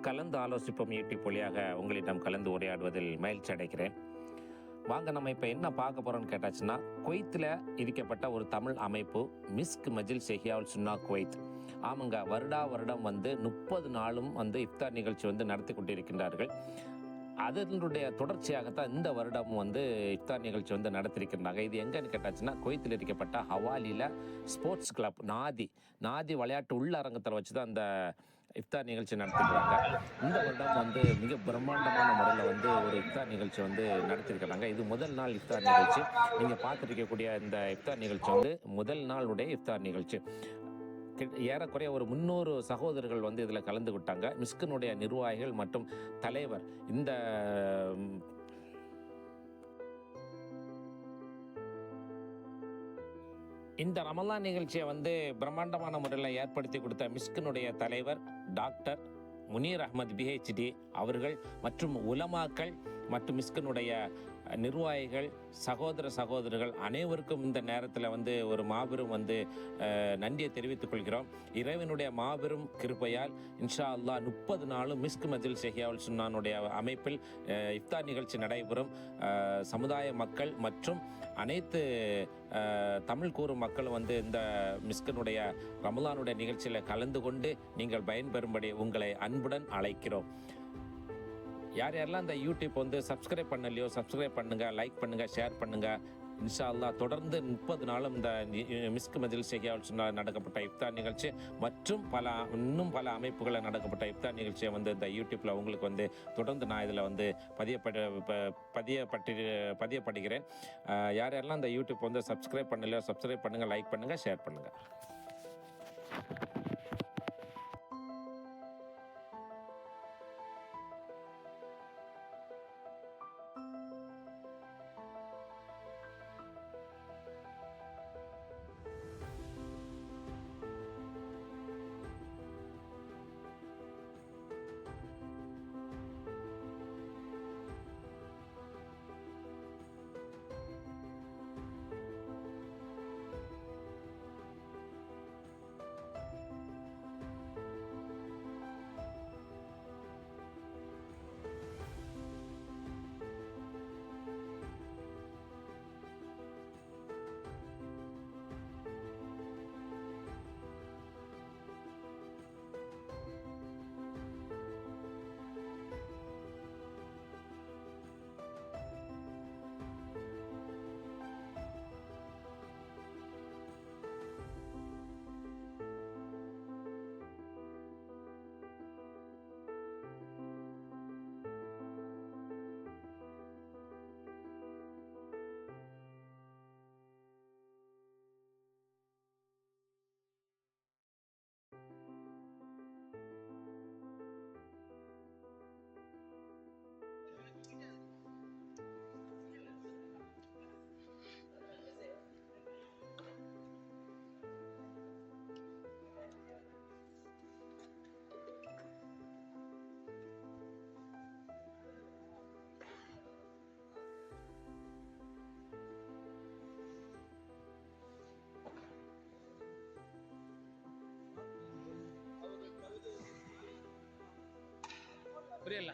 கலந்து ஆலோசிப்போம் யூடியூப் வழியாக உங்களிடம் கலந்து உரையாடுவதில் மகிழ்ச்சி அடைகிறேன். வாங்க நம்ம இப்போ என்ன பார்க்க போகிறோம்னு கேட்டாச்சுன்னா, குவைத்தில் இருக்கப்பட்ட ஒரு தமிழ் அமைப்பு மிஸ்க் மஜில்ஸ் இஹ்யாவுல் சுன்னா குவைத். ஆமாங்க, வருடம் 30 நாளும் இஃப்தார் நிகழ்ச்சி நடத்தி கொண்டிருக்கின்றார்கள். அதனுடைய தொடர்ச்சியாகத்தான் இந்த வருடம் இஃப்தார் நிகழ்ச்சி நடத்திருக்கிறாங்க. இது எங்கன்னு கேட்டாச்சுன்னா, குவைத்தில் இருக்கப்பட்ட ஹவாலியில் ஸ்போர்ட்ஸ் கிளப் நாதி விளையாட்டு உள்ளரங்கத்தில் வச்சு தான் அந்த இஃப்தார் நிகழ்ச்சி நடத்திருக்கிறாங்க. இந்த வருடம் மிக பிரம்மாண்டமான முறையில் ஒரு இஃப்தார் நிகழ்ச்சி நடத்திருக்கிறாங்க. இது முதல் நாள் இஃப்தார் நிகழ்ச்சி. நீங்கள் பார்த்துருக்கக்கூடிய இந்த இஃப்தார் நிகழ்ச்சி முதல் நாளுடைய இஃப்தார் நிகழ்ச்சி. ஏறக்குறைய ஒரு 300 சகோதரர்கள் இதில் கலந்து விட்டாங்க. மிஸ்கினுடைய நிர்வாகிகள் மற்றும் தலைவர் இந்த ரமலான் நிகழ்ச்சியை பிரம்மாண்டமான முறையில் ஏற்படுத்தி கொடுத்த மிஸ்கினுடைய தலைவர் டாக்டர் முனீர் அஹ்மத் பிஹெச்டி அவர்கள் மற்றும் உலமாக்கள் மற்றும் மிஸ்கினுடைய நிர்வாகிகள் சகோதரர்கள் அனைவருக்கும் இந்த நேரத்தில் ஒரு மாபெரும் நன்றியை தெரிவித்துக் கொள்கிறோம். இறைவனுடைய மாபெரும் கிருபையால் இன்ஷா அல்லாஹ் 30 நாளும் மிஸ்க் மஜில்ஸ் இஹ்யாவுல் சுன்னானுடைய அமைப்பில் இஃப்தார் நிகழ்ச்சி நடைபெறும். சமுதாய மக்கள் மற்றும் அனைத்து தமிழ் கூறும் மக்கள் இந்த மிஸ்கினுடைய ரமலானுடைய நிகழ்ச்சியில் கலந்து கொண்டு நீங்கள் பயன்பெறும்படி உங்களை அன்புடன் அழைக்கிறோம். யாரெல்லாம் இந்த யூடியூப் சப்ஸ்கிரைப் பண்ணலையோ சப்ஸ்கிரைப் பண்ணுங்கள், லைக் பண்ணுங்கள், ஷேர் பண்ணுங்கள். இன்ஷா அல்லாஹ் தொடர்ந்து 30 நாளும் இந்த மிஸ்க் மஜில்ஸ் இஹ்யாவுல் சுன்னா நடக்கப்பட்ட இஃப்தார் நிகழ்ச்சி மற்றும் இன்னும் பல அமைப்புகளில் நடக்கப்பட்ட இஃப்தார் நிகழ்ச்சியை இந்த யூடியூப்பில் உங்களுக்கு தொடர்ந்து நான் இதில் பதியப்படுகிறேன். யாரெல்லாம் இந்த யூடியூப் சப்ஸ்கிரைப் பண்ணலையோ சப்ஸ்கிரைப் பண்ணுங்கள், லைக் பண்ணுங்கள், ஷேர் பண்ணுங்கள். புரியல.